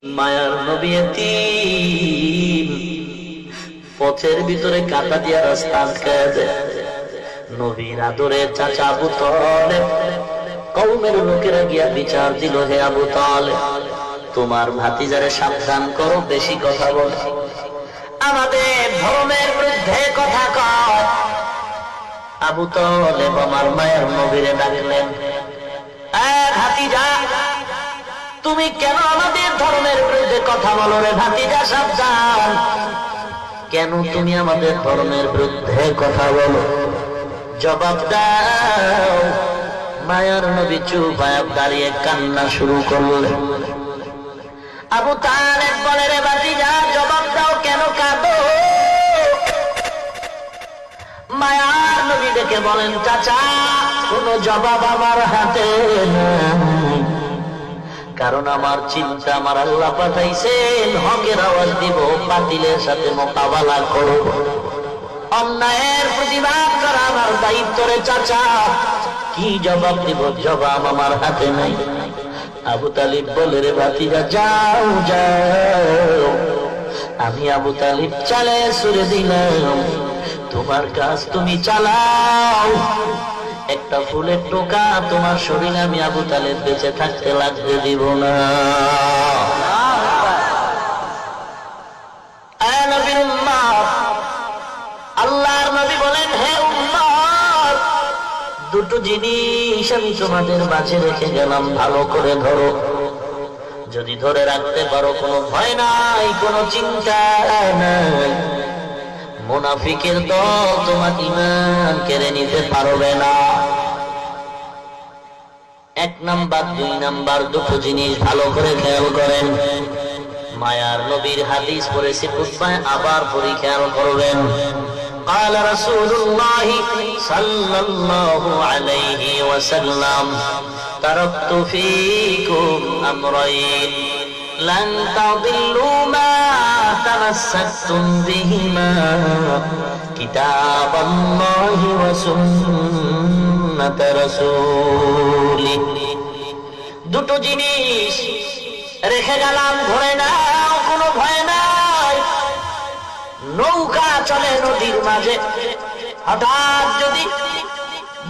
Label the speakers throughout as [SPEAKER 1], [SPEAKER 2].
[SPEAKER 1] মায়ার নবী এতিম, পথের ভিতরে কাঁটা দিয়া রাস্তা আটকায় দেয়। নবীর আদরের চাচা আবু তালেব কওমের লোকেরা গিয়া বিচার দিল, হে আবু তালেব, তোমার ভাতিজারে সাবধান করো, বেশি কথা বলে, আমাদের ধর্মের বিরুদ্ধে কথা কয়। আবু তালেব আমার মায়ের নবীরে ডাকলেন, ভাতিজা, তুমি কেন আমাদের ধর্মের বিরুদ্ধে কথা বলো রে ভাতিজা, সাবধান, কেন তুমি আমাদের ধর্মের বিরুদ্ধে কথা বলো, জবাব দাও। মায়ার নবী চুপ হয়ে দাঁড়িয়ে কান্না শুরু করলেন। আবু তালেব বলে, রে ভাতিজা, জবাব দাও, কেন কাঁদো? মায়ার নবী দেখে বলেন, চাচা, কোনো জবাব আমার হাতে নাই, কারণ আমার চিন্তা আমার আল্লাহ পাঠাইছেন হকের আওয়াজ দিব, বাতিলের সাথে মোকাবেলা করব, অন্যায়ের প্রতিবাদ করা আমার দায়িত্ব রে চাচা, কি জবাব দিব? জবাব আমার হাতে নাই। আবু তালিব বলে, রে ভাতিজা, যাও যাও, আমি আবু তালিব চালে সুরে দিলাম, তোমার কাজ তুমি চালাও, একটা ফুলের টোকা তোমার শরীরে আমি আবু তালেব বেঁচে থাকতে লাগতে দিব না। নবীর উম্মত, আল্লাহর নবী বলেন, হে উম্মত, দুটো জিনিস আমি তোমাদের মাঝে রেখে গেলাম, ভালো করে ধরো, যদি ধরে রাখতে পারো কোনো ভয় নাই, কোনো চিন্তা নাই, মুনাফিকের দল তোমার ঈমান কেড়ে নিতে পারবে না। এক নাম্বার, দুই নাম্বার, দুটো জিনিস ভালো করে খেয়াল করেন। মায়ার নবীর হাদিস পড়েছি খুতবায়, আবার পড়ি, খেয়াল করবেন। قال رسول الله صلى الله عليه وسلم تركت فيكم أمرين لن تضلوا ما تمسكتم بهما كتاب الله وسنة رسوله। দুটো জিনিস রেখে গেলাম, ধরে নাও, কোনো ভয় নাই। নৌকা চলে নদীর মাঝে, হঠাৎ যদি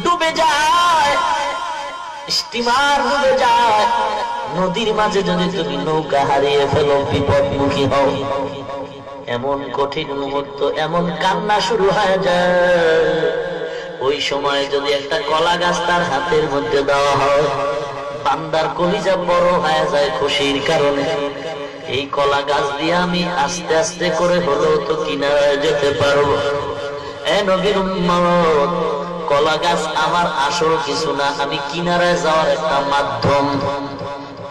[SPEAKER 1] ডুবে যায়, স্টিমার ডুবে যায়, নদীর মাঝে যদি তুমি নৌকা হারিয়ে ফেলো, বিপদমুখী হও, এমন কঠিন মুহূর্ত, এমন কান্না শুরু হয়ে যায়, ওই সময় যদি একটা কলা গাছ তার হাতের মধ্যে দেওয়া হয়, বান্দার কলিজা বড় হয়ে যায় খুশির কারণে। এই কলা গাছ দিয়ে আমি আস্তে আস্তে করে হলেও তো কিনারায় যেতে পারবো। নবীর উম্মত, কলা গাছ আমার আসল কিছু না, আমি কিনারায় যাওয়ার একটা মাধ্যম।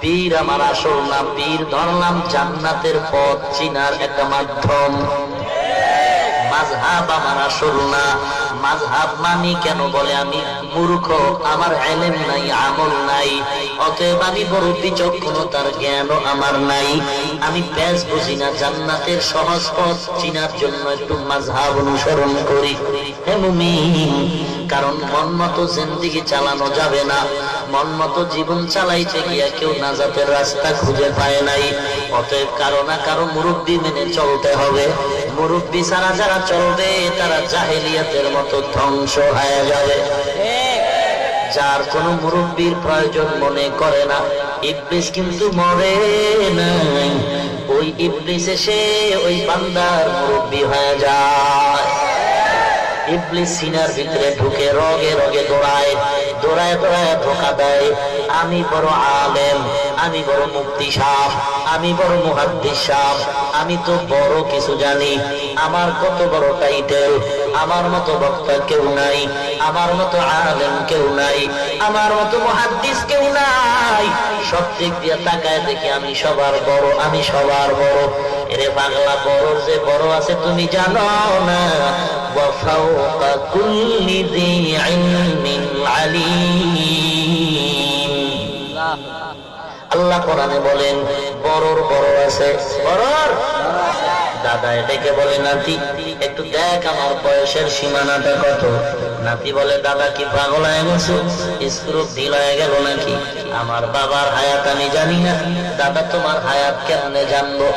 [SPEAKER 1] পীর আমার আসল না, পীর ধরলাম জান্নাতের পথ চিনার একটা মাধ্যম। মাযহাব আমার আসল না, মাযহাব মানি কেন বলে আমি মূর্খ, আমার ইলম নাই, আমল নাই, অতএব আমি বড় বিচক্ষণতার জ্ঞানও আমার নাই, আমি পেশ বুঝি না, জান্নাতের সহজ পথ চিনার জন্য একটু মাযহাব অনুসরণ করি। হে মুমিন, কারণ মন মতো জিন্দেগি চালানো যাবে না, মন মতো জীবন চালাইতে গিয়া কেউ নাজাতের রাস্তা খুঁজে পায় নাই, অতএব কারো না কারো মুরব্বি মেনে চলতে হবে। মুরব্বি ছাড়া যারা চলবে তারা জাহেলিয়াতের মতো ধ্বংস হয়ে যাবে। যার কোনো মুরব্বির প্রয়োজন মনে করে না, ইবলিস কিন্তু মরে নাই, ওই ইবলিস এসে ওই বান্দার মুরব্বি হয়ে যায়। ইবলিস সিনার ভিতরে ঢুকে রগে রগে দৌড়ায়, দৌড়ায় দৌড়ায় ধোঁকা দেয়, আমি বড় আলেম, আমি বড় মুফতি সাহেব, আমি বড় মুহাদ্দিস সাহেব, আমি তো বড় কিছু জানি, আমার কত বড় টাইটেল, আমার মতো বক্তা কেউ নাই, আমার মতো আলেম কেউ নাই, আমার মতো মুহাদ্দিস কেউ নাই, সব দিক দিয়ে তাকায় দেখি আমি সবার বড়, আমি সবার বড়। এরে বাংলা, বড় যে বড় আছে তুমি জানো না, ওয়া ফাওকা কুল্লি যী ইলমিন আলীম। আল্লাহ কোরআনে বলেন, বড়র বড় আছে, বড়র দাদা এটাকে বলে নাতি একটু দেখ আমার বয়সের সীমানাটা কত। নাতি বলে দাদা কি পাগল হয়ে গেছো, স্ক্রু ঢিল হয়ে গেল নাকি? আমার বাবার হায়াত আমি জানি না, দাদা তোমার হায়াত কেমনে জানবো?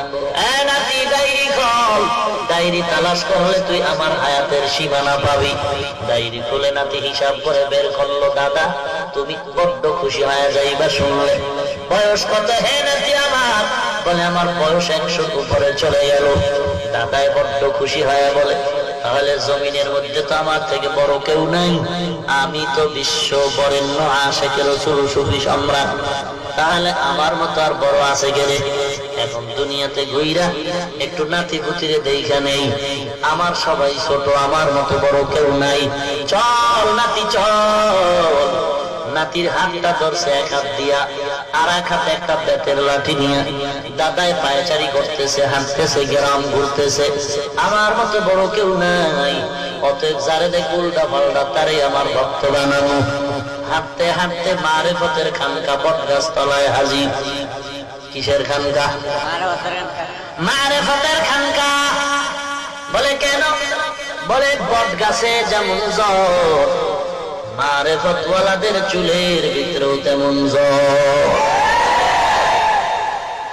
[SPEAKER 1] নাতি ডায়েরি খোল, ডায়েরি তালাশ করলে তুই আমার হায়াতের সীমানা পাবি। ডায়েরি খুলে নাতি হিসাব করে বের করলো। দাদা তুমি বড্ড খুশি হয়ে যাইবা শুনলে। বয়স কত হে নাতি আমার? বলে আমার বয়স 100 উপরে চলে গেল। দাদাই বড্ড খুশি হয়ে বলে তাহলে জমিনের মধ্যে তো আমার থেকে বড় কেউ নাই, আমি তো বিশ্ব বরেণ্য আশিকে রাসূল সুফি সম্রাট, তাহলে আমার মতো আর বড় আছে গেলে। এখন দুনিয়াতে ঘুইরা একটু নাতি পুতিরে দেখা নেই, আমার সবাই ছোট, আমার মতো বড় কেউ নাই। চল নাতি চল। নাতির হাতটা ধরছে এক হাত দিয়া, আর এক হাতে একটা বেতের লাঠি নিয়ে। দাদাই পায়চারি করতেছে, হাঁটতেছে, গ্রাম ঘুরতেছে, আমার মতো বড় কেউ নাই, অতএব যারে দেখ উল্টা পাল্টা তারে আমার ভক্ত বানানো। হাঁটতে হাঁটতে মারেফতের খানকা বটগাছ তলায় হাজির। কিসের খানকা? মারেফতের খানকা। বলে কেন? বলে বটগাছে যেমন জ্বর, মারেফতওয়ালাদের চুলের ভিতরেও তেমন জ্বর।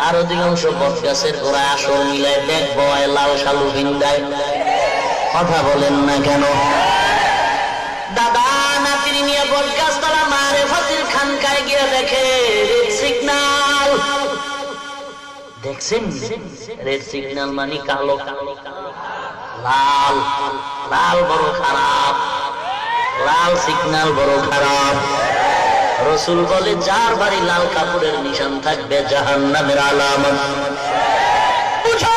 [SPEAKER 1] আর অধিকাংশ বটগাছের গোড়ায় আসর মিলায় ব্যাগ বয়, লাল শালু ভিন্দায়। কথা বলেন না কেন? দাদা নাতির নিয়ে বটগাছ তলা মারেফতের খানকায় গিয়ে দেখে রেড সিগন্যাল। দেখছেন রেড সিগন্যাল মানে কালো, লাল লাল বড় খারাপ, লাল সিগন্যাল বড় খারাপ। রসুল বলে যার বাড়ি লাল কাপড়ের নিশান থাকবে জাহান্নামের আলামত। বুঝো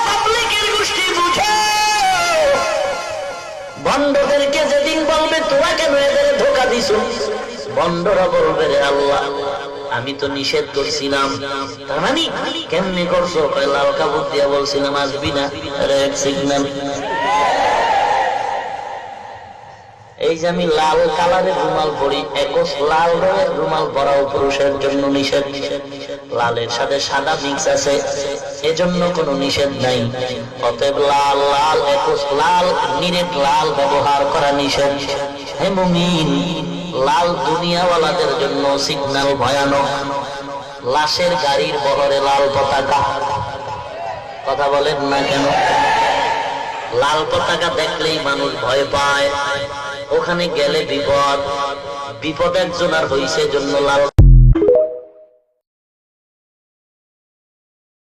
[SPEAKER 1] পাবলিকের গোষ্ঠী, বুঝো। ভণ্ডদেরকে যেদিন বলবে তোরা কেন এদের ধোঁকা দিছো, ভণ্ডরা বলবে রে আল্লাহ আমি তো নিষেধ করছিলাম। তার মানে কেমনে করছো? লাল কাপড় দিয়া বলছিলাম আসবি না, রেড সিগন্যাল। এই যে আমি লাল কালারের রুমাল পরি, একস লাল রঙের রুমাল পরাও পুরুষের জন্য নিষেধ। লালের সাথে সাদা মিক্স আছে, এজন্য কোনো নিষেধ নাই। অতএব লাল লাল একস লাল নিরেট লাল ব্যবহার করা নিষেধ। হে মুমিন, লাল দুনিয়াওয়ালাদের জন্য সিগন্যাল ভয়ানক। লাশের গাড়ির বহরে লাল পতাকা। কথা বলেন না কেন? লাল পতাকা দেখলেই মানুষ ভয় পায়, ওখানে গেলে বিপদ। বিপদ একজন আর হইছে জন্য লাল